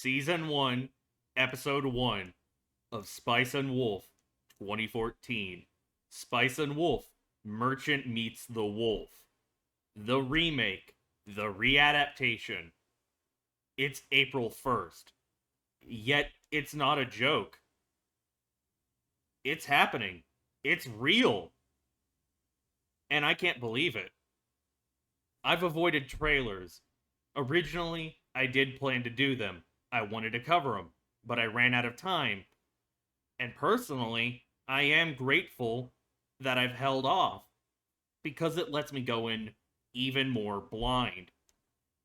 Season 1, Episode 1 of Spice and Wolf 2014. Spice and Wolf, Merchant Meets the Wolf. The remake, the readaptation. It's April 1st. Yet, it's not a joke. It's happening. It's real. And I can't believe it. I've avoided trailers. Originally, I did plan to do them. I wanted to cover them, but I ran out of time. And personally, I am grateful that I've held off, because it lets me go in even more blind.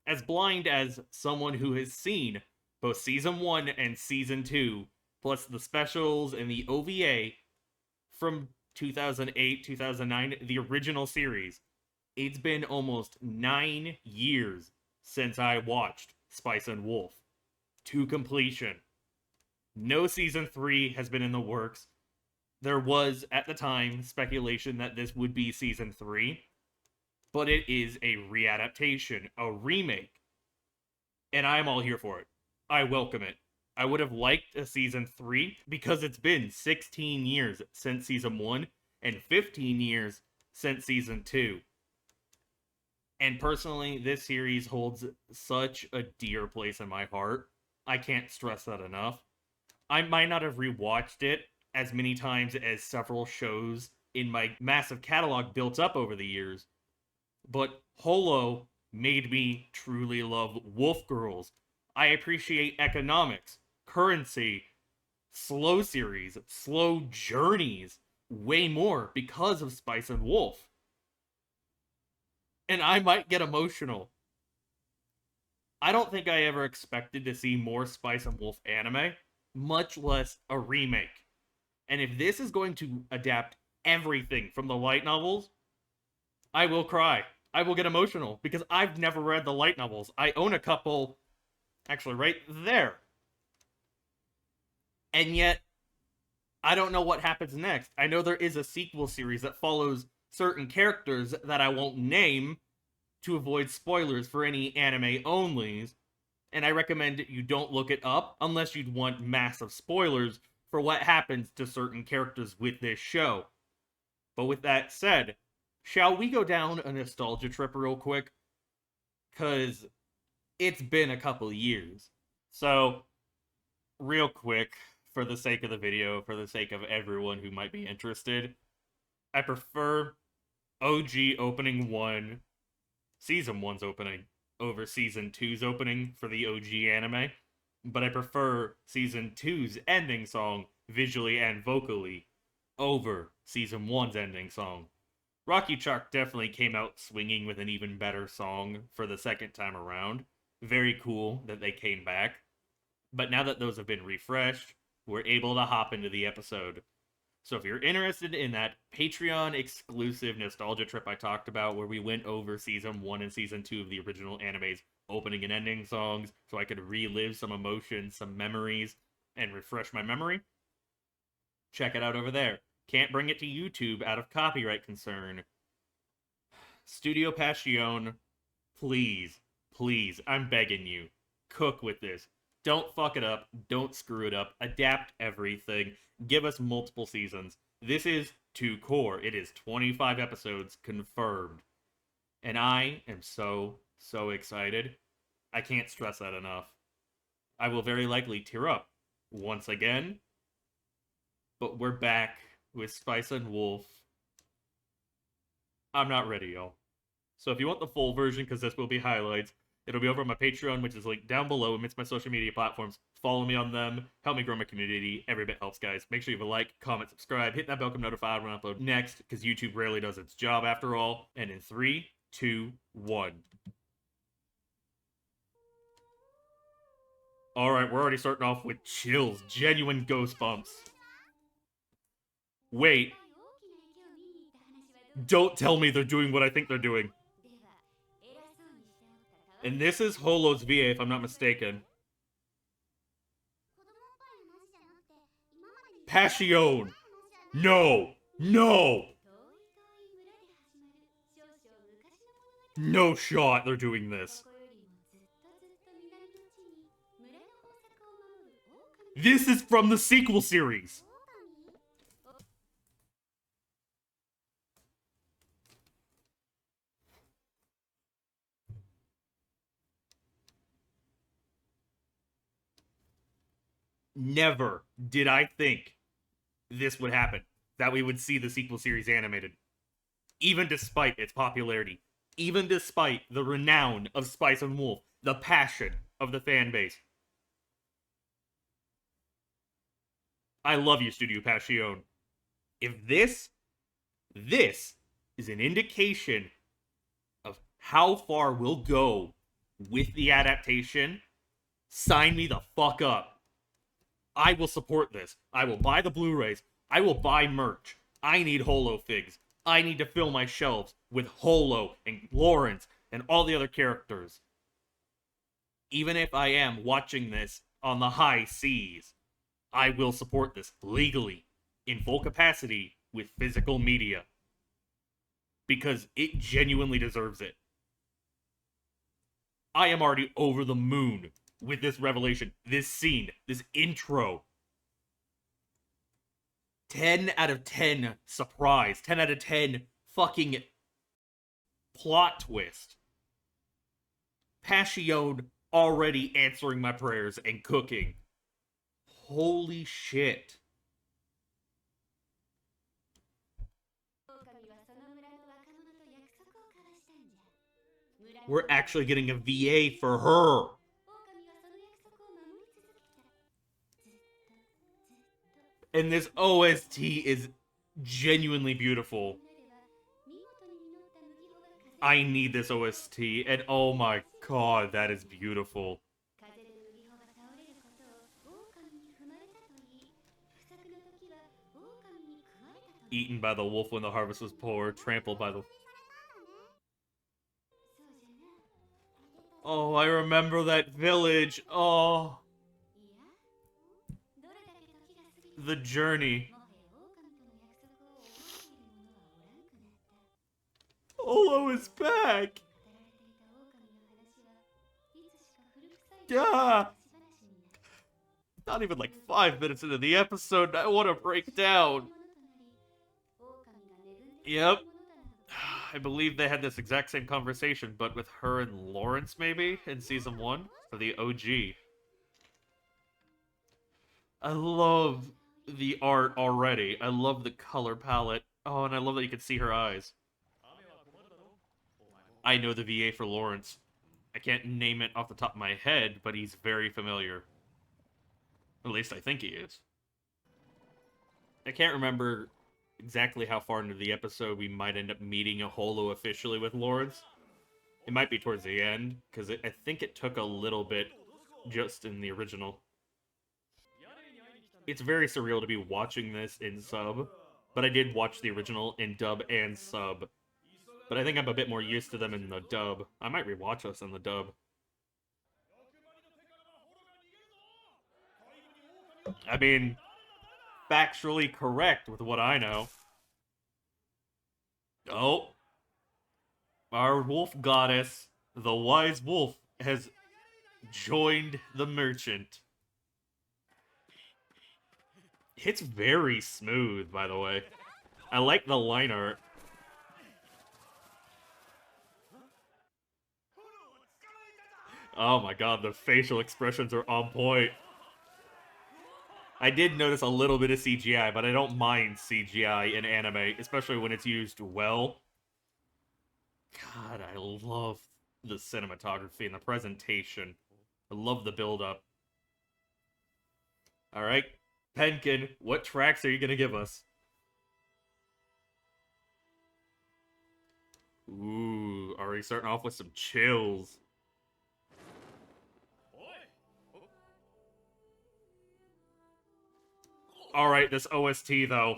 As blind as someone who has seen both Season 1 and Season 2, plus the specials and the OVA from 2008, 2009, the original series. It's been almost 9 years since I watched Spice and Wolf to completion. No Season 3 has been in the works. There was, at the time, speculation that this would be Season 3, but it is a readaptation, a remake. And I'm all here for it. I welcome it. I would have liked a Season 3 because it's been 16 years since Season 1 and 15 years since Season 2. And personally, this series holds such a dear place in my heart. I can't stress that enough. I might not have rewatched it as many times as several shows in my massive catalog built up over the years, but Holo made me truly love Wolf Girls. I appreciate economics, currency, slow series, slow journeys way more because of Spice and Wolf. And I might get emotional. I don't think I ever expected to see more Spice and Wolf anime, much less a remake. And if this is going to adapt everything from the light novels, I will cry. I will get emotional because I've never read the light novels. I own a couple, actually right there. And yet, I don't know what happens next. I know there is a sequel series that follows certain characters that I won't name to avoid spoilers for any anime onlys, and I recommend you don't look it up unless you'd want massive spoilers for what happens to certain characters with this show. But with that said, shall we go down a nostalgia trip real quick? Because it's been a couple years. So, real quick, for the sake of the video, for the sake of everyone who might be interested, I prefer OG Opening 1, Season 1's opening, over Season 2's opening for the OG anime, but I prefer Season 2's ending song, visually and vocally, over Season 1's ending song. Rocky Chalk definitely came out swinging with an even better song for the second time around. Very cool that they came back. But now that those have been refreshed, we're able to hop into the episode. So if you're interested in that Patreon exclusive nostalgia trip I talked about, where we went over Season 1 and Season 2 of the original anime's opening and ending songs, so I could relive some emotions, some memories, and refresh my memory, check it out over there. Can't bring it to YouTube out of copyright concern. Studio Passion, please, please, I'm begging you, cook with this. Don't fuck it up. Don't screw it up. Adapt everything. Give us multiple seasons. This is to core. It is 25 episodes confirmed. And I am so excited. I can't stress that enough. I will very likely tear up once again. But we're back with Spice and Wolf. I'm not ready, y'all. So if you want the full version, because this will be highlights, it'll be over on my Patreon, which is linked down below amidst my social media platforms. Follow me on them. Help me grow my community. Every bit helps, guys. Make sure you have a like, comment, subscribe. Hit that bell, come notified when I upload next, because YouTube rarely does its job after all. And in 3, 2, 1. Alright, we're already starting off with chills. Genuine goosebumps. Wait. Don't tell me they're doing what I think they're doing. And this is Holo's VA, if I'm not mistaken. Passion! No! No! No shot they're doing this. This is from the sequel series. Never did I think this would happen, that we would see the sequel series animated. Even despite its popularity, even despite the renown of Spice and Wolf, the passion of the fan base. I love you, Studio Passion. If this is an indication of how far we'll go with the adaptation, sign me the fuck up. I will support this. I will buy the Blu-rays. I will buy merch. I need holo figs. I need to fill my shelves with Holo and Lawrence and all the other characters. Even if I am watching this on the high seas, I will support this legally, in full capacity, with physical media. Because it genuinely deserves it. I am already over the moon with this revelation, this scene, this intro. 10 out of 10 surprise. 10 out of 10 fucking plot twist. Passion already answering my prayers and cooking. Holy shit. We're actually getting a VA for her. And this OST is genuinely beautiful. I need this OST, and oh my god, that is beautiful. Eaten by the wolf when the harvest was poor, trampled by the... Oh, I remember that village. Oh. The journey. Olo is back. Yeah. Not even like 5 minutes into the episode, I want to break down. Yep. I believe they had this exact same conversation, but with her and Lawrence, maybe, in Season 1 of the OG. I love the art already. I love the color palette. Oh, and I love that you can see her eyes. I know the VA for Lawrence. I can't name it off the top of my head, but he's very familiar. At least I think he is. I can't remember exactly how far into the episode we might end up meeting a holo officially with Lawrence. It might be towards the end, because I think it took a little bit just in the original. It's very surreal to be watching this in sub, but I did watch the original in dub and sub. But I think I'm a bit more used to them in the dub. I might rewatch us in the dub. I mean, factually correct with what I know. Oh. Our wolf goddess, the wise wolf, has joined the merchant. It's very smooth, by the way. I like the line art. Oh my god, the facial expressions are on point. I did notice a little bit of CGI, but I don't mind CGI in anime, especially when it's used well. God, I love the cinematography and the presentation. I love the build-up. Alright, Penkin, what tracks are you gonna give us? Ooh, already starting off with some chills. Alright, this OST, though.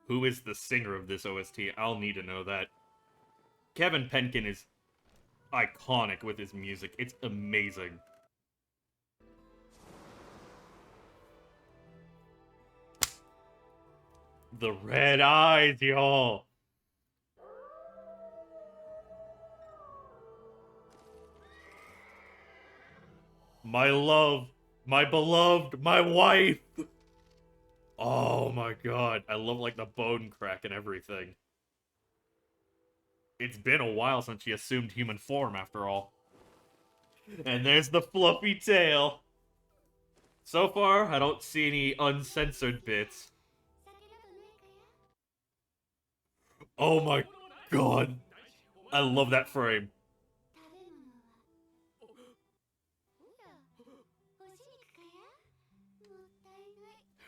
Who is the singer of this OST? I'll need to know that. Kevin Penkin is iconic with his music. It's amazing. The red eyes, y'all. My love, my beloved, my wife. Oh my god, I love like the bone crack and everything. It's been a while since she assumed human form after all. And there's the fluffy tail. So far, I don't see any uncensored bits. Oh my god. I love that frame.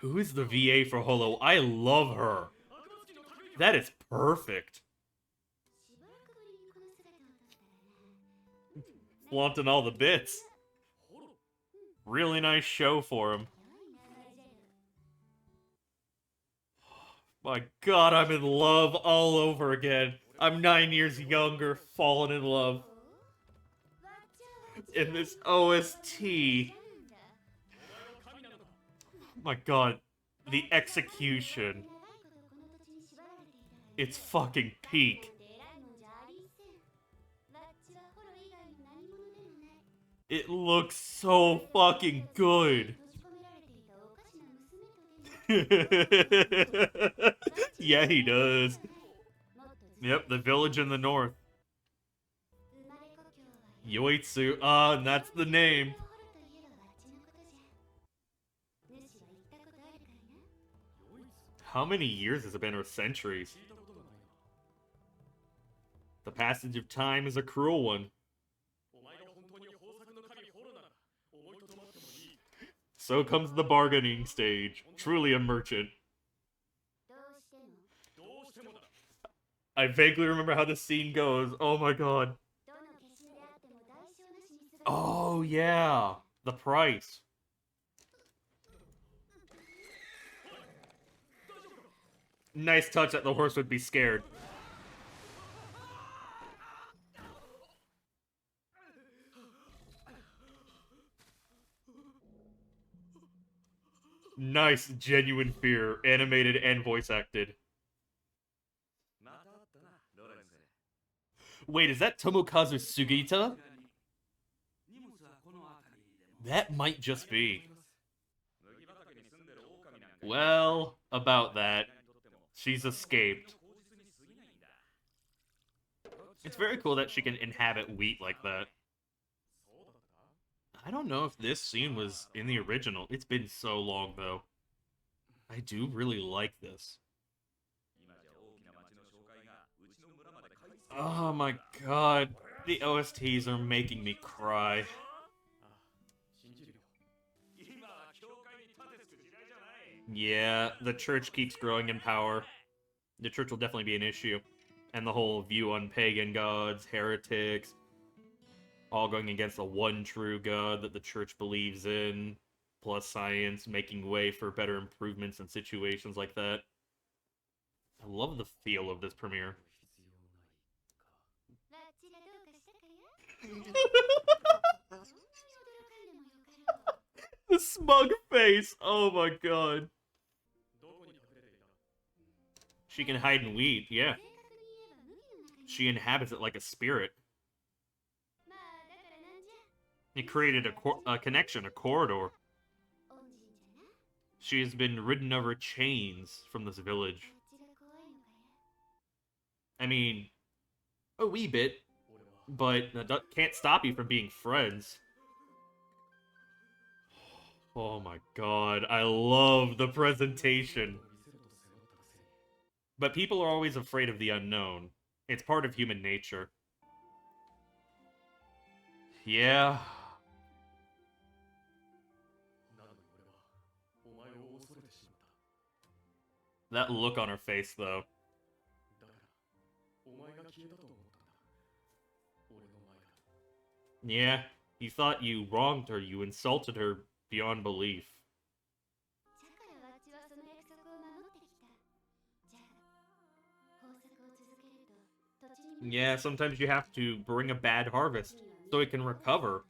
Who is the VA for Holo? I love her. That is perfect. Flaunting all the bits. Really nice show for him. My god, I'm in love all over again. I'm 9 years younger, falling in love. In this OST. My god, the execution. It's fucking peak. It looks so fucking good. Yeah, he does. Yep, the village in the north. Yoitsu. And that's the name. How many years has it been, or centuries? The passage of time is a cruel one. So comes the bargaining stage. Truly a merchant. I vaguely remember how this scene goes. Oh my god. Oh yeah. The price. Nice touch that the horse would be scared. Nice, genuine fear, animated and voice acted. Wait, is that Tomokazu Sugita? That might just be. Well, about that. She's escaped. It's very cool that she can inhabit wheat like that. I don't know if this scene was in the original. It's been so long, though. I do really like this. Oh my god. The OSTs are making me cry. Yeah, the church keeps growing in power. The church will definitely be an issue. And the whole view on pagan gods, heretics, all going against the one true god that the church believes in, plus science, making way for better improvements in situations like that. I love the feel of this premiere. The smug face! Oh my god. She can hide in weed, yeah. She inhabits it like a spirit. It created a connection, a corridor. She has been ridden over chains from this village. I mean, a wee bit, but that can't stop you from being friends. Oh my god, I love the presentation. But people are always afraid of the unknown. It's part of human nature. Yeah. That look on her face, though. Yeah, you thought you wronged her, you insulted her beyond belief. Yeah, sometimes you have to bring a bad harvest so it can recover.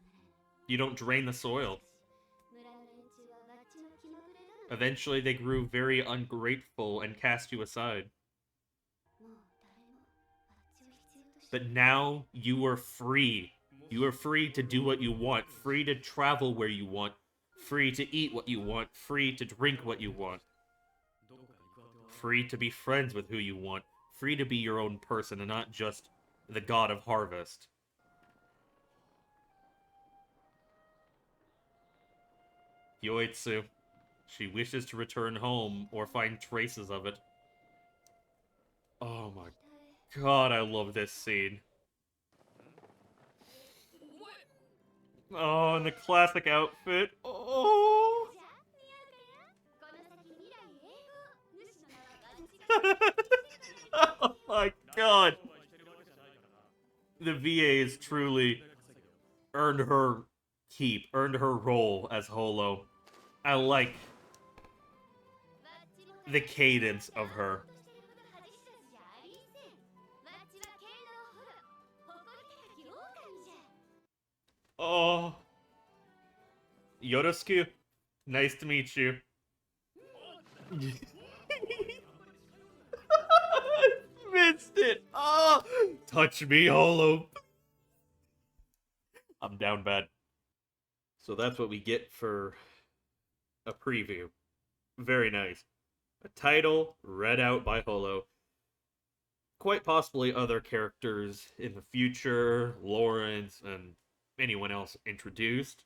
You don't drain the soil. Eventually, they grew very ungrateful and cast you aside. But now you are free. You are free to do what you want, free to travel where you want, free to eat what you want, free to drink what you want, free to be friends with who you want, free to be your own person and not just the god of harvest. Yoitsu. She wishes to return home or find traces of it. Oh my god, I love this scene. Oh, and the classic outfit. Oh. Oh my god. The VA has truly earned her keep, earned her role as Holo. I like the cadence of her. Oh. Yoroshiku. Nice to meet you. Missed it. Oh. Touch me, Holo. I'm down bad. So that's what we get for a preview. Very nice. A title read out by Holo. Quite possibly other characters in the future, Lawrence, and anyone else introduced.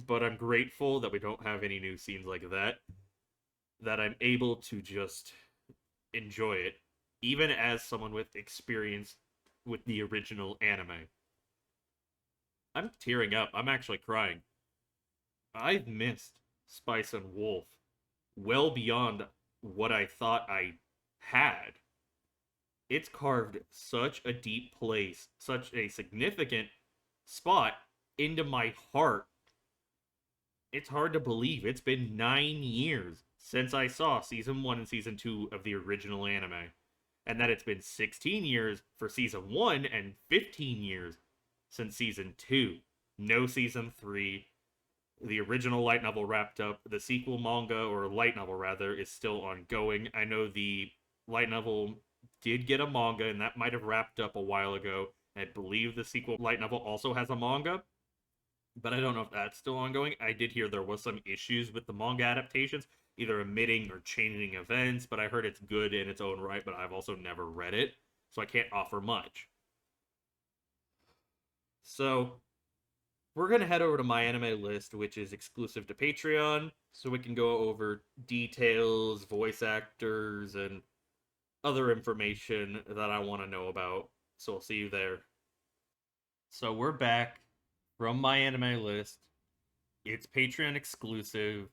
But I'm grateful that we don't have any new scenes like that. That I'm able to just enjoy it, even as someone with experience with the original anime. I'm tearing up. I'm actually crying. I've missed Spice and Wolf well beyond what I thought I had. It's carved such a deep place, such a significant spot into my heart. It's hard to believe. It's been 9 years since I saw season 1 and season 2 of the original anime. And that it's been 16 years for season 1 and 15 years since season 2. No season 3. The original light novel wrapped up. The sequel manga, or light novel rather, is still ongoing. I know the light novel did get a manga, and that might have wrapped up a while ago. I believe the sequel light novel also has a manga, but I don't know if that's still ongoing. I did hear there was some issues with the manga adaptations, either omitting or changing events, but I heard it's good in its own right, but I've also never read it, so I can't offer much. So, we're going to head over to my anime list, which is exclusive to Patreon, so we can go over details, voice actors, and other information that I want to know about. So I'll see you there. So we're back from my anime list. It's Patreon exclusive,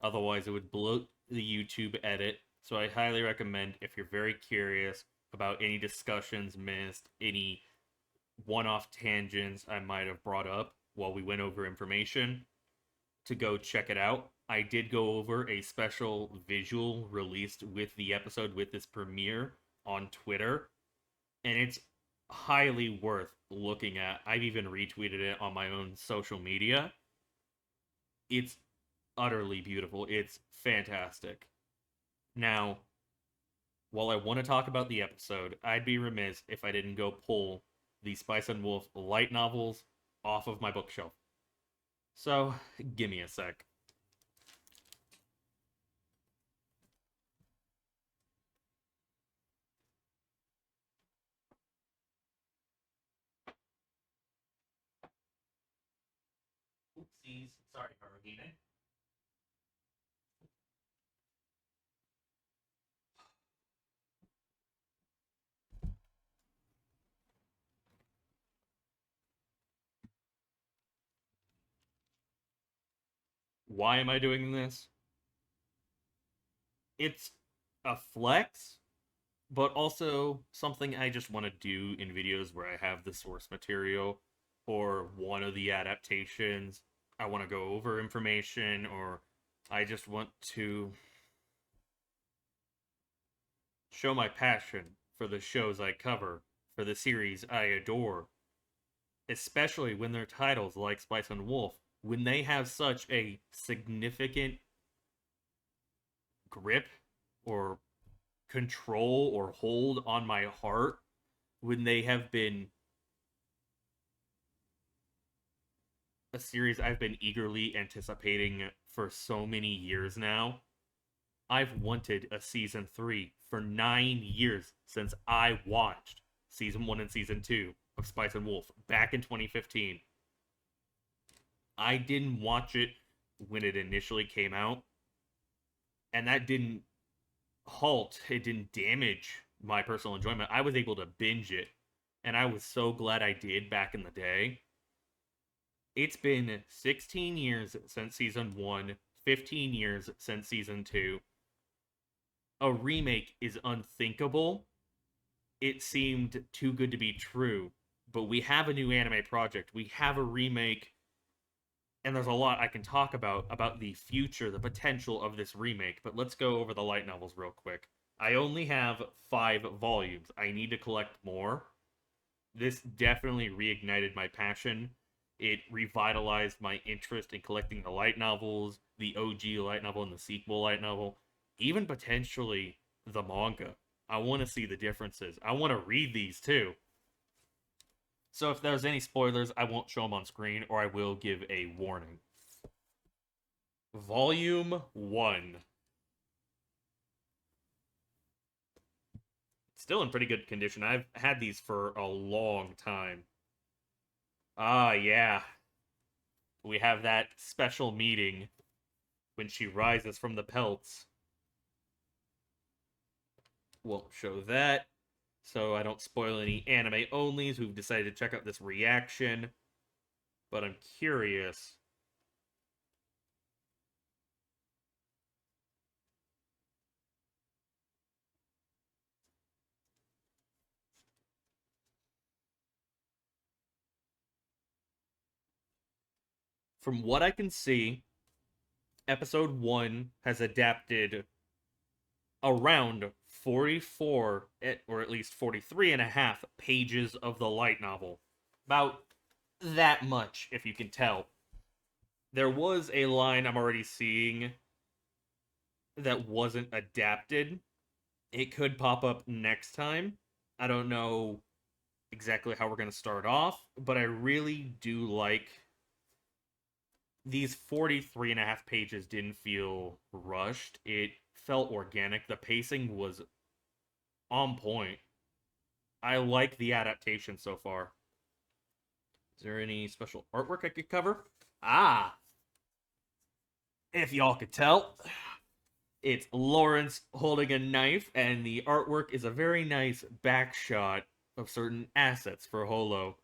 otherwise it would bloat the YouTube edit. So I highly recommend, if you're very curious about any discussions missed, any one-off tangents I might have brought up while we went over information, to go check it out. I did go over a special visual released with the episode with this premiere on Twitter, and it's highly worth looking at. I've even retweeted it on my own social media. It's utterly beautiful. It's fantastic. Now, while I want to talk about the episode, I'd be remiss if I didn't go pull the Spice and Wolf light novels off of my bookshelf. So, give me a sec. Oopsies. Sorry, Harugine. Why am I doing this? It's a flex, but also something I just want to do in videos where I have the source material or one of the adaptations. I want to go over information, or I just want to show my passion for the shows I cover, for the series I adore, especially when they're titles like Spice and Wolf, when they have such a significant grip or control or hold on my heart, when they have been a series I've been eagerly anticipating for so many years now. I've wanted a season 3 for 9 years since I watched season 1 and season 2 of Spice and Wolf back in 2015. I didn't watch it when it initially came out, and that didn't it didn't damage my personal enjoyment. I was able to binge it, and I was so glad I did back in the day. It's been 16 years since season 1, 15 years since season 2. A remake is unthinkable. It seemed too good to be true, but we have a new anime project. We have a remake, and there's a lot I can talk about the future, the potential of this remake. But let's go over the light novels real quick. I only have 5 volumes. I need to collect more. This definitely reignited my passion. It revitalized my interest in collecting the light novels, the OG light novel and the sequel light novel, even potentially the manga. I want to see the differences. I want to read these too. So if there's any spoilers, I won't show them on screen, or I will give a warning. Volume 1. Still in pretty good condition. I've had these for a long time. Ah, yeah. We have that special meeting when she rises from the pelts. Won't show that, so I don't spoil any anime onlys who've decided to check out this reaction. But I'm curious. From what I can see, episode 1 has adapted around 44, or at least 43 and a half pages of the light novel. About that much, if you can tell. There was a line I'm already seeing that wasn't adapted. It could pop up next time. I don't know exactly how we're going to start off, but I really do like these 43 and a half pages didn't feel rushed. It felt organic. The pacing was on point. I like the adaptation so far. Is there any special artwork I could cover? Ah, if y'all could tell, it's Lawrence holding a knife, and the artwork is a very nice back shot of certain assets for Holo.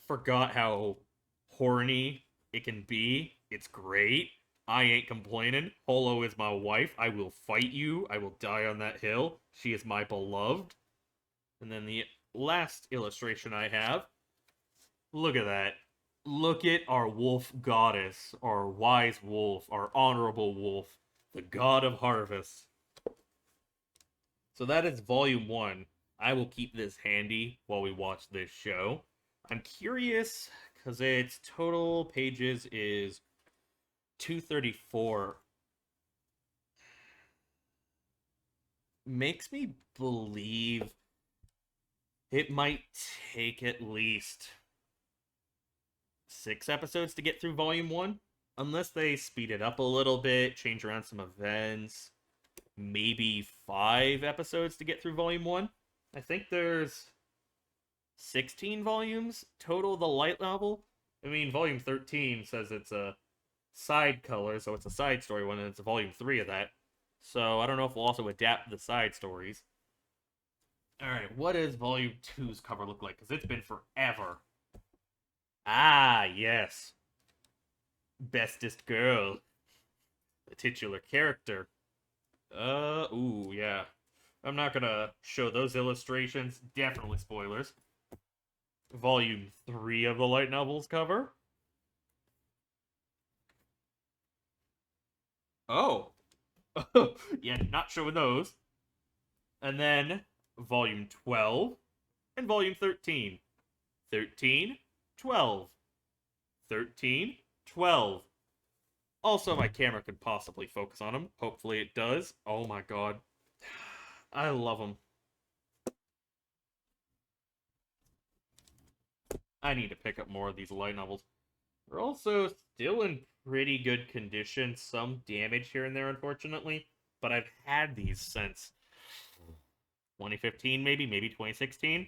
Forgot how horny it can be. It's great. I ain't complaining. Holo is my wife. I will fight you. I will die on that hill. She is my beloved. And then the last illustration I have. Look at that. Look at our wolf goddess, our wise wolf, our honorable wolf, the god of harvest. So that is volume 1. I will keep this handy while we watch this show. I'm curious, because its total pages is 234. Makes me believe it might take at least 6 episodes to get through volume 1. Unless they speed it up a little bit, change around some events. Maybe 5 episodes to get through volume 1. I think there's 16 volumes total of the light novel. I mean, volume 13 says it's a side color, so it's a side story one, and it's a volume 3 of that. So I don't know if we'll also adapt the side stories. Alright, what does volume 2's cover look like? Because it's been forever. Ah, yes. Bestest girl. The titular character. Ooh, yeah. I'm not gonna show those illustrations. Definitely spoilers. Volume 3 of the light novels cover. Oh. Yeah, not showing those. And then volume 12 and volume 13. 13, 12. 13, 12. Also, my camera could possibly focus on them. Hopefully it does. Oh my god. I love them. I need to pick up more of these light novels. They're also still in pretty good condition. Some damage here and there, unfortunately. But I've had these since 2015, maybe 2016.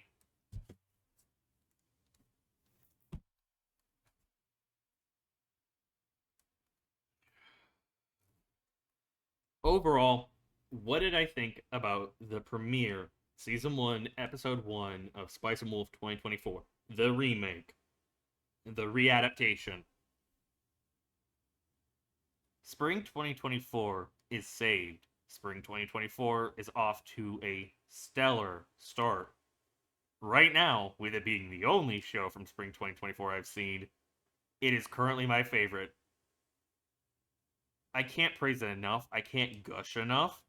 Overall, what did I think about the premiere, Season 1, Episode 1 of Spice and Wolf 2024? The remake, the readaptation. Spring 2024 is saved. Spring 2024 is off to a stellar start. Right now, with it being the only show from Spring 2024 I've seen, it is currently my favorite. I can't praise it enough. I can't gush enough.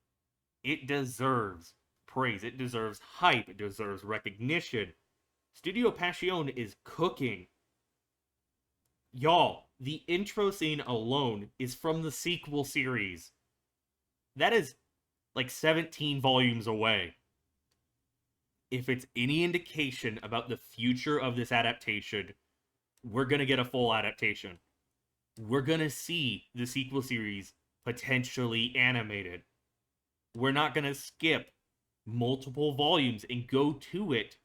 It deserves praise. It deserves hype. It deserves recognition. Studio Passion is cooking. Y'all, the intro scene alone is from the sequel series. That is like 17 volumes away. If it's any indication about the future of this adaptation, we're going to get a full adaptation. We're going to see the sequel series potentially animated. We're not going to skip multiple volumes and go to it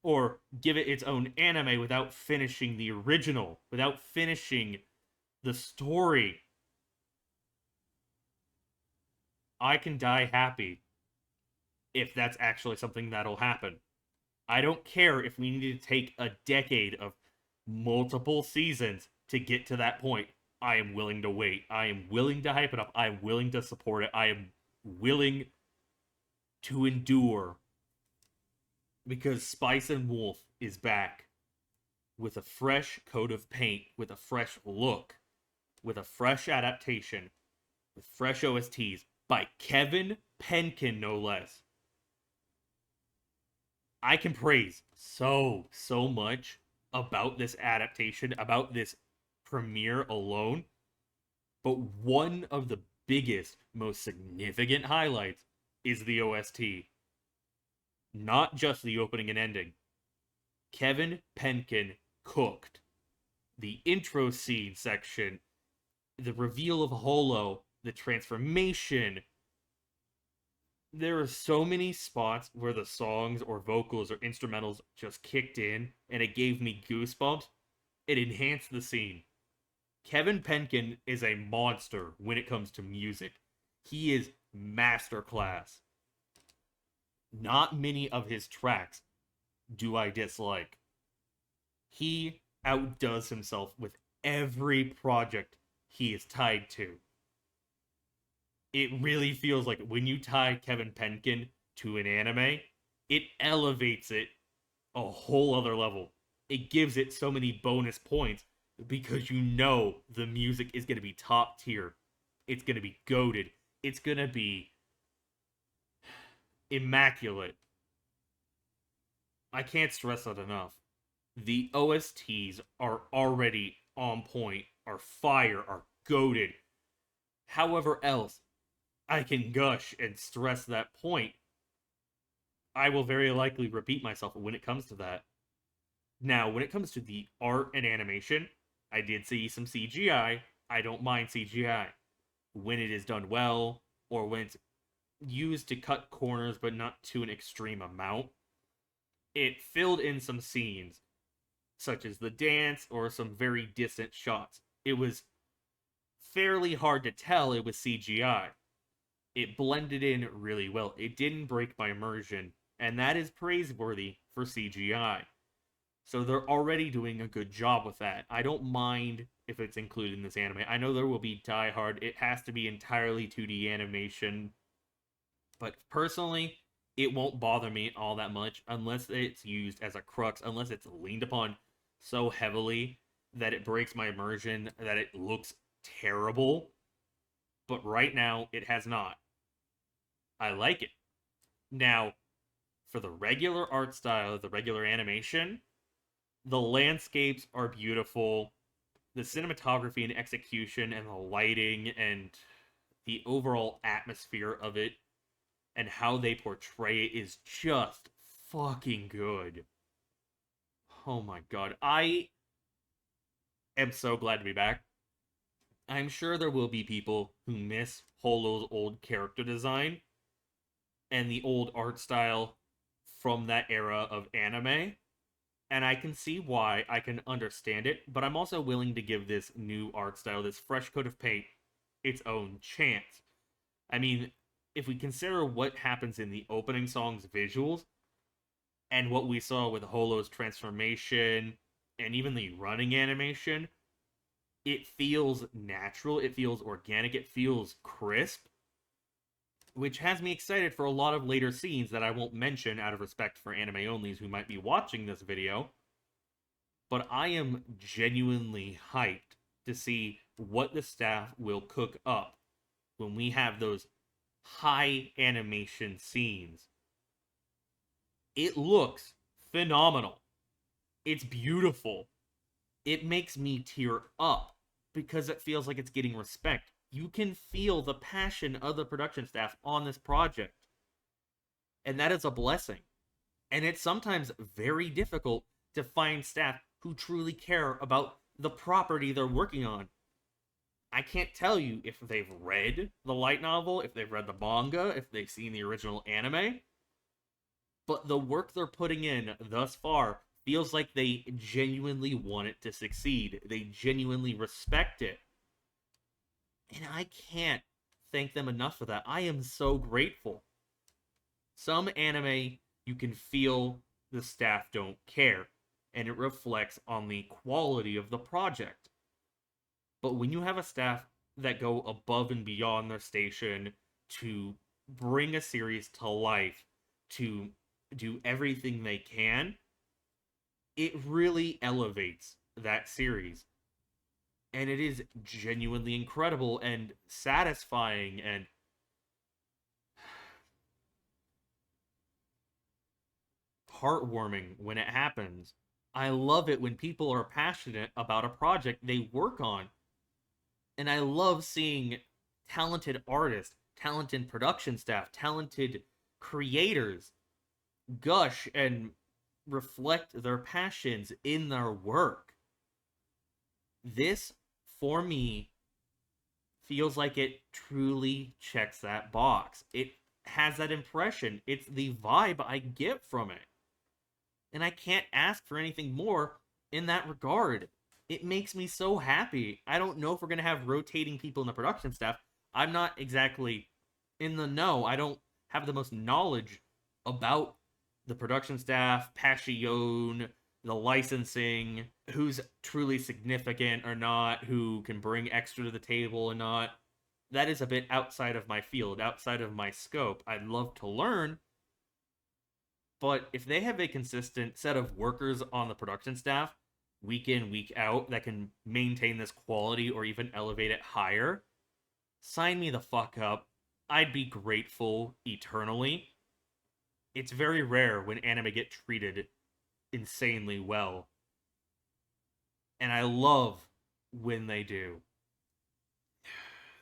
or give it its own anime without finishing the original, without finishing the story. I can die happy if that's actually something that'll happen. I don't care if we need to take a decade of multiple seasons to get to that point. I am willing to wait. I am willing to hype it up. I am willing to support it. I am willing to endure because Spice and Wolf is back with a fresh coat of paint, with a fresh look, with a fresh adaptation, with fresh OSTs by Kevin Penkin, no less. I can praise so much about this adaptation, about this premiere alone, but one of the biggest, most significant highlights is the OST. Not just the opening and ending. Kevin Penkin cooked. The intro scene section, the reveal of Holo, the transformation. There are so many spots where the songs or vocals or instrumentals just kicked in and it gave me goosebumps. It enhanced the scene. Kevin Penkin is a monster when it comes to music. He is masterclass. Not many of his tracks do I dislike. He outdoes himself with every project he is tied to. It really feels like when you tie Kevin Penkin to an anime, it elevates it a whole other level. It gives it so many bonus points because you know the music is going to be top tier. It's going to be goated. It's going to be immaculate. I can't stress that enough. The OSTs are already on point, are fire, are goated. However else I can gush and stress that point, I will very likely repeat myself when it comes to that. Now, when it comes to the art and animation, I did see some CGI. I don't mind CGI. When it is done well, or when it's used to cut corners but not to an extreme amount, it filled in some scenes, such as the dance or some very distant shots. It was fairly hard to tell it was CGI. It blended in really well. It didn't break my immersion, and that is praiseworthy for CGI. So they're already doing a good job with that. I don't mind if it's included in this anime. I know there will be diehard. It has to be entirely 2D animation. But personally, it won't bother me all that much unless it's used as a crux, unless it's leaned upon so heavily that it breaks my immersion, that it looks terrible. But right now, it has not. I like it. Now, for the regular art style, the regular animation, the landscapes are beautiful. The cinematography and execution and the lighting and the overall atmosphere of it and how they portray it is just fucking good. Oh my god. I am so glad to be back. I'm sure there will be people who miss Holo's old character design and the old art style from that era of anime. And I can see why, I can understand it, but I'm also willing to give this new art style, this fresh coat of paint, its own chance. I mean, if we consider what happens in the opening song's visuals, and what we saw with Holo's transformation, and even the running animation, it feels natural, it feels organic, it feels crisp, which has me excited for a lot of later scenes that I won't mention out of respect for anime onlys who might be watching this video. But I am genuinely hyped to see what the staff will cook up when we have those high animation scenes. It looks phenomenal. It's beautiful. It makes me tear up because it feels like it's getting respect. You can feel the passion of the production staff on this project. And that is a blessing. And it's sometimes very difficult to find staff who truly care about the property they're working on. I can't tell you if they've read the light novel, if they've read the manga, if they've seen the original anime, but the work they're putting in thus far feels like they genuinely want it to succeed. They genuinely respect it. And I can't thank them enough for that. I am so grateful. Some anime, you can feel the staff don't care, and it reflects on the quality of the project. But when you have a staff that go above and beyond their station to bring a series to life, to do everything they can, it really elevates that series. And it is genuinely incredible and satisfying and heartwarming when it happens. I love it when people are passionate about a project they work on. And I love seeing talented artists, talented production staff, talented creators gush and reflect their passions in their work. This, for me, feels like it truly checks that box. It has that impression. It's the vibe I get from it. And I can't ask for anything more in that regard. It makes me so happy. I don't know if we're going to have rotating people in the production staff. I'm not exactly in the know. I don't have the most knowledge about the production staff, Passion, the licensing, who's truly significant or not, who can bring extra to the table or not. That is a bit outside of my field, outside of my scope. I'd love to learn, but if they have a consistent set of workers on the production staff, week in, week out, that can maintain this quality or even elevate it higher, sign me the fuck up. I'd be grateful eternally. It's very rare when anime get treated insanely well. And I love when they do.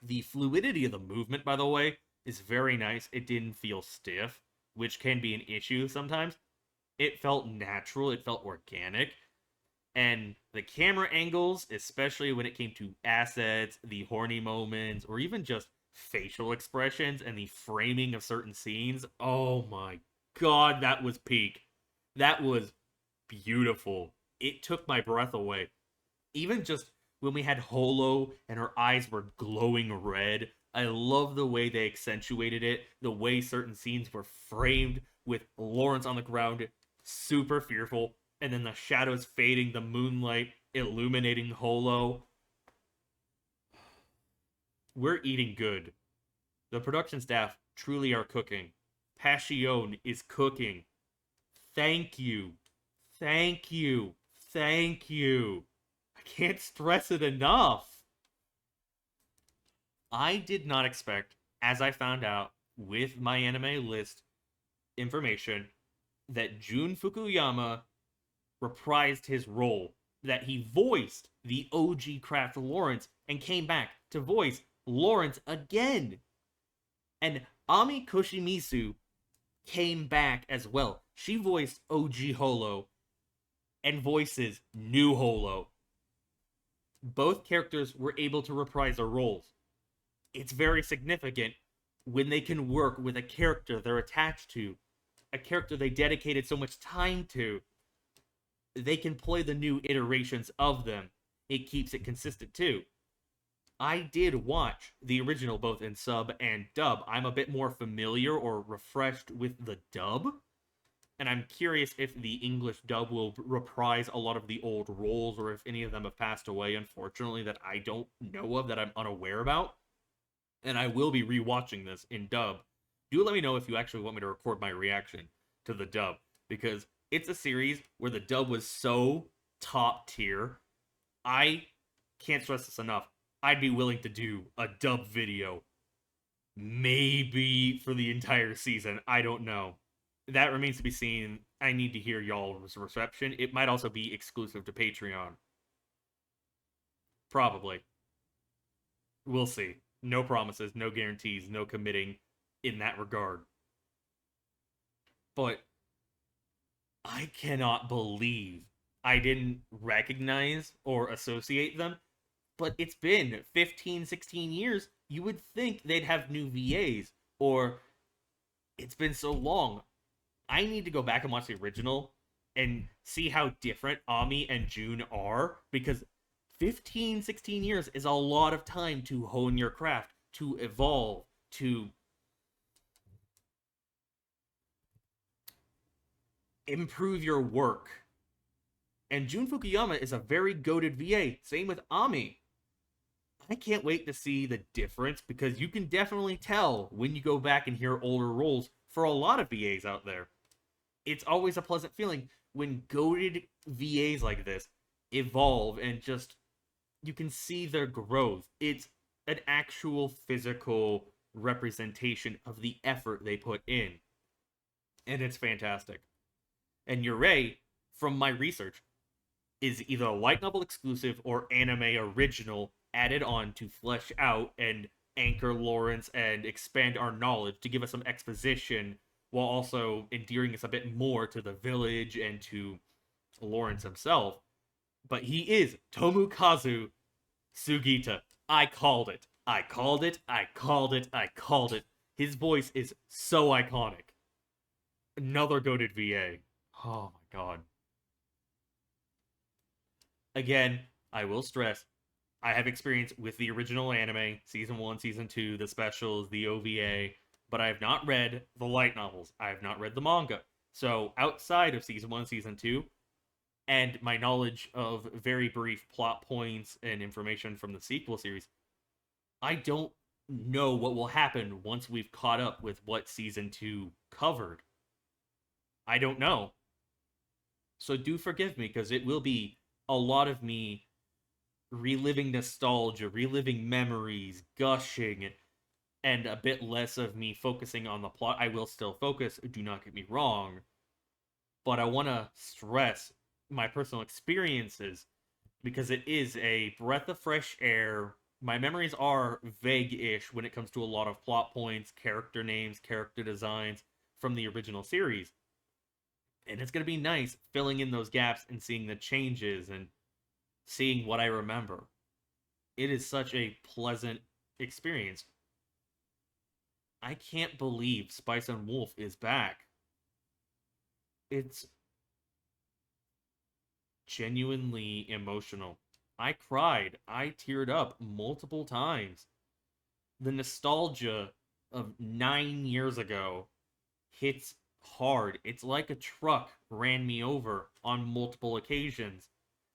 The fluidity of the movement, by the way, is very nice. It didn't feel stiff, which can be an issue sometimes. It felt natural, it felt organic. And the camera angles, especially when it came to assets, the horny moments, or even just facial expressions and the framing of certain scenes, oh my god, that was peak. That was beautiful. It took my breath away. Even just when we had Holo and her eyes were glowing red, I love the way they accentuated it, the way certain scenes were framed with Lawrence on the ground, super fearful, and then the shadows fading, the moonlight illuminating Holo. We're eating good. The production staff truly are cooking. Passion is cooking. Thank you. Thank you. Thank you. I can't stress it enough. I did not expect, as I found out with my anime list information, that Jun Fukuyama reprised his role, that he voiced the OG Craft Lawrence and came back to voice Lawrence again. And Ami Koshimizu came back as well. She voiced OG Holo, and voices new Holo. Both characters were able to reprise their roles. It's very significant when they can work with a character they're attached to, a character they dedicated so much time to. They can play the new iterations of them. It keeps it consistent too. I did watch the original both in sub and dub. I'm a bit more familiar or refreshed with the dub, and I'm curious if the English dub will reprise a lot of the old roles or if any of them have passed away, unfortunately, that I don't know of, that I'm unaware about. And I will be rewatching this in dub. Do let me know if you actually want me to record my reaction to the dub, because it's a series where the dub was so top tier. I can't stress this enough. I'd be willing to do a dub video, maybe for the entire season. I don't know. That remains to be seen. I need to hear y'all's reception. It might also be exclusive to Patreon. Probably. We'll see. No promises, no guarantees, no committing in that regard. But I cannot believe I didn't recognize or associate them. But it's been 15, 16 years. You would think they'd have new VAs, or it's been so long. I need to go back and watch the original and see how different Ami and June are, because 15, 16 years is a lot of time to hone your craft, to evolve, to improve your work. And Jun Fukuyama is a very goated VA. Same with Ami. I can't wait to see the difference, because you can definitely tell when you go back and hear older roles for a lot of VAs out there. It's always a pleasant feeling when goated VAs like this evolve and just, you can see their growth. It's an actual physical representation of the effort they put in. And it's fantastic. And Yurei, from my research, is either a light novel exclusive or anime original added on to flesh out and anchor Lawrence and expand our knowledge, to give us some exposition while also endearing us a bit more to the village and to Lawrence himself. But he is Tomokazu Sugita. I called it. I called it. I called it. I called it. His voice is so iconic. Another goated VA. Oh my god. Again, I will stress, I have experience with the original anime, Season 1, Season 2, the specials, the OVA, but I have not read the light novels. I have not read the manga. So, outside of Season 1, Season 2, and my knowledge of very brief plot points and information from the sequel series, I don't know what will happen once we've caught up with what Season 2 covered. I don't know. So do forgive me, because it will be a lot of me reliving nostalgia, reliving memories, gushing, and a bit less of me focusing on the plot. I will still focus, do not get me wrong, but I want to stress my personal experiences, because it is a breath of fresh air. My memories are vague-ish when it comes to a lot of plot points, character names, character designs from the original series. And it's going to be nice filling in those gaps and seeing the changes and seeing what I remember. It is such a pleasant experience. I can't believe Spice and Wolf is back. It's genuinely emotional. I cried. I teared up multiple times. The nostalgia of 9 years ago hits hard. It's like a truck ran me over on multiple occasions.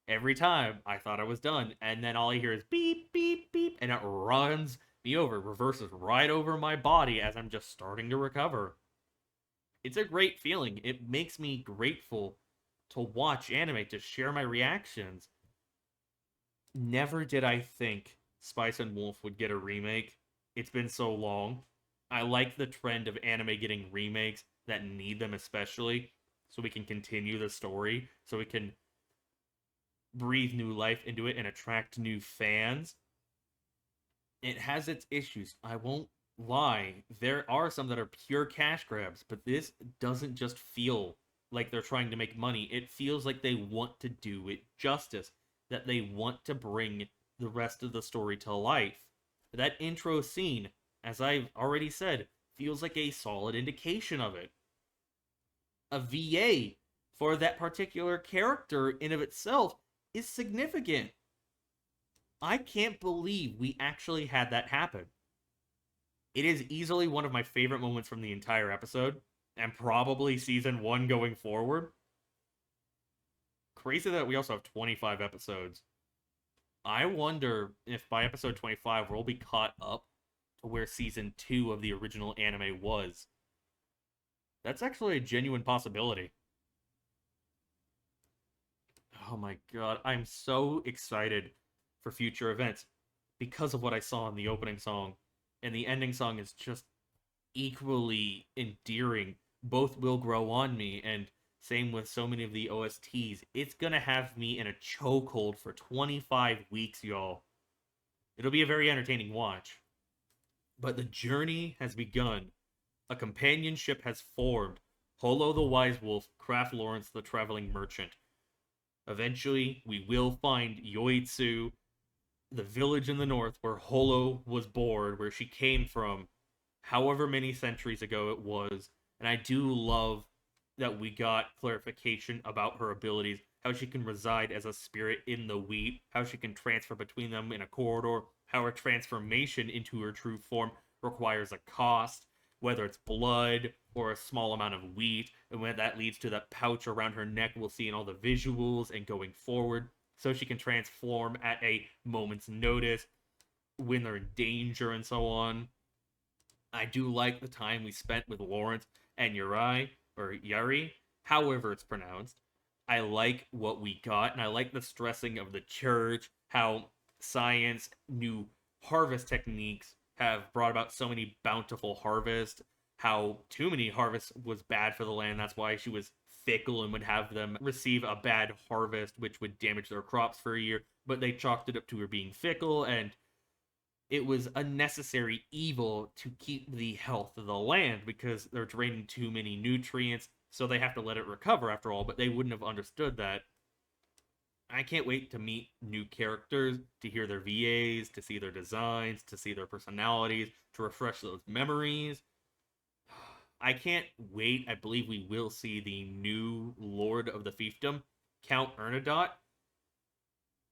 Every time I thought I was done, and then all I hear is beep, beep, beep, and it runs me over, reverses right over my body as I'm just starting to recover. It's a great feeling. It makes me grateful to watch anime, to share my reactions. Never did I think Spice and Wolf would get a remake. It's been so long. I like the trend of anime getting remakes that need them, especially, so we can continue the story, so we can breathe new life into it and attract new fans. It has its issues, I won't lie. There are some that are pure cash grabs, but this doesn't just feel like they're trying to make money. It feels like they want to do it justice, that they want to bring the rest of the story to life. That intro scene, as I've already said, feels like a solid indication of it. A VA for that particular character in of itself is significant. I can't believe we actually had that happen. It is easily one of my favorite moments from the entire episode, and probably season 1 going forward. Crazy that we also have 25 episodes. I wonder if by episode 25 we'll be caught up to where season 2 of the original anime was. That's actually a genuine possibility. Oh my god, I'm so excited for future events because of what I saw in the opening song. And the ending song is just equally endearing. Both will grow on me, and same with so many of the OSTs. It's gonna have me in a chokehold for 25 weeks, y'all. It'll be a very entertaining watch. But the journey has begun. A companionship has formed. Holo the Wise Wolf, Craft Lawrence the Traveling Merchant. Eventually, we will find Yoitsu, the village in the north where Holo was born, where she came from, however many centuries ago it was. And I do love that we got clarification about her abilities, how she can reside as a spirit in the wheat, how she can transfer between them in a corridor, how her transformation into her true form requires a cost, whether it's blood or a small amount of wheat, and when that leads to that pouch around her neck we'll see in all the visuals and going forward, so she can transform at a moment's notice when they're in danger and so on. I do like the time we spent with Lawrence and Yari, however it's pronounced. I like what we got, and I like the stressing of the church, how science, new harvest techniques have brought about so many bountiful harvests, how too many harvests was bad for the land, that's why she was fickle and would have them receive a bad harvest, which would damage their crops for a year, but they chalked it up to her being fickle, and it was a necessary evil to keep the health of the land because they're draining too many nutrients, so they have to let it recover after all, but they wouldn't have understood that. I can't wait to meet new characters, to hear their VAs, to see their designs, to see their personalities, to refresh those memories. I can't wait. I believe we will see the new Lord of the Fiefdom, Count Ernadot,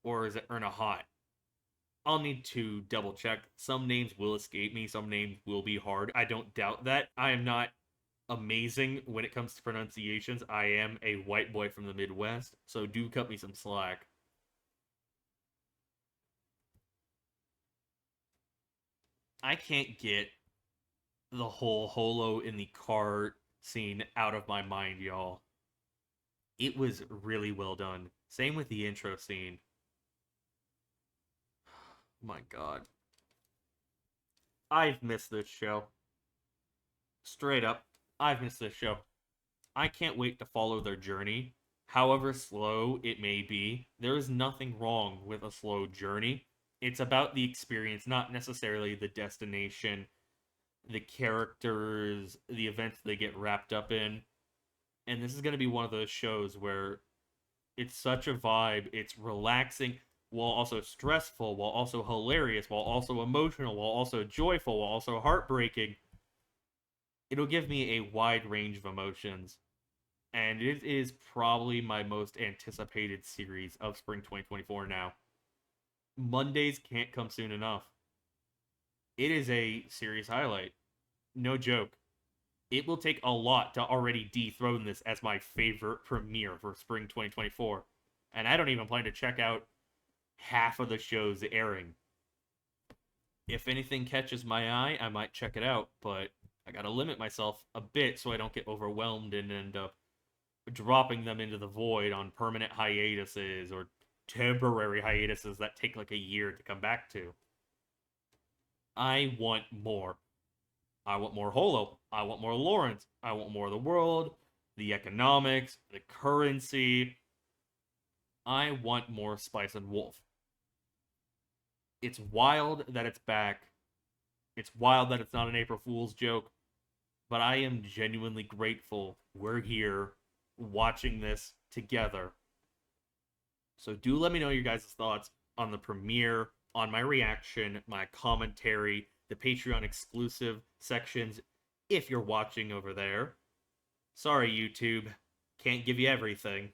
or is it Ernahat? I'll need to double check. Some names will escape me, some names will be hard. I don't doubt that. I am not amazing when it comes to pronunciations. I am a white boy from the Midwest, so do cut me some slack. I can't get the whole Holo in the cart scene out of my mind, y'all. It was really well done. Same with the intro scene. My god. I've missed this show. Straight up, I've missed this show. I can't wait to follow their journey. However slow it may be, there is nothing wrong with a slow journey. It's about the experience, not necessarily the destination, the characters, the events they get wrapped up in. And this is going to be one of those shows where it's such a vibe, it's relaxing, while also stressful, while also hilarious, while also emotional, while also joyful, while also heartbreaking. It'll give me a wide range of emotions. And it is probably my most anticipated series of spring 2024 now. Mondays can't come soon enough. It is a series highlight. No joke. It will take a lot to already dethrone this as my favorite premiere for spring 2024. And I don't even plan to check out half of the shows airing. If anything catches my eye, I might check it out, but I gotta limit myself a bit so I don't get overwhelmed and end up dropping them into the void on permanent hiatuses or temporary hiatuses that take like a year to come back to. I want more. I want more Holo. I want more Lawrence. I want more of the world, the economics, the currency. I want more Spice and Wolf. It's wild that it's back. It's wild that it's not an April Fool's joke. But I am genuinely grateful we're here. watching this together. So do let me know your guys' thoughts on the premiere, on my reaction, my commentary, the Patreon exclusive sections, if you're watching over there. Sorry, YouTube. Can't give you everything.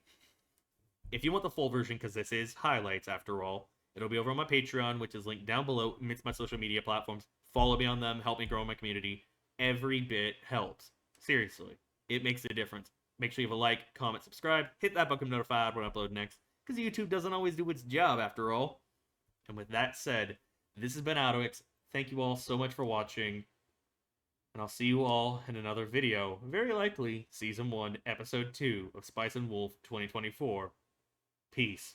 If you want the full version, because this is highlights after all, it'll be over on my Patreon, which is linked down below amidst my social media platforms. Follow me on them, help me grow my community. Every bit helps. Seriously, it makes a difference. Make sure you have a like, comment, subscribe, hit that button notified when I upload next, because YouTube doesn't always do its job after all. And with that said, this has been AlduicS. Thank you all so much for watching, and I'll see you all in another video, very likely Season 1, Episode 2 of Spice and Wolf 2024. Peace.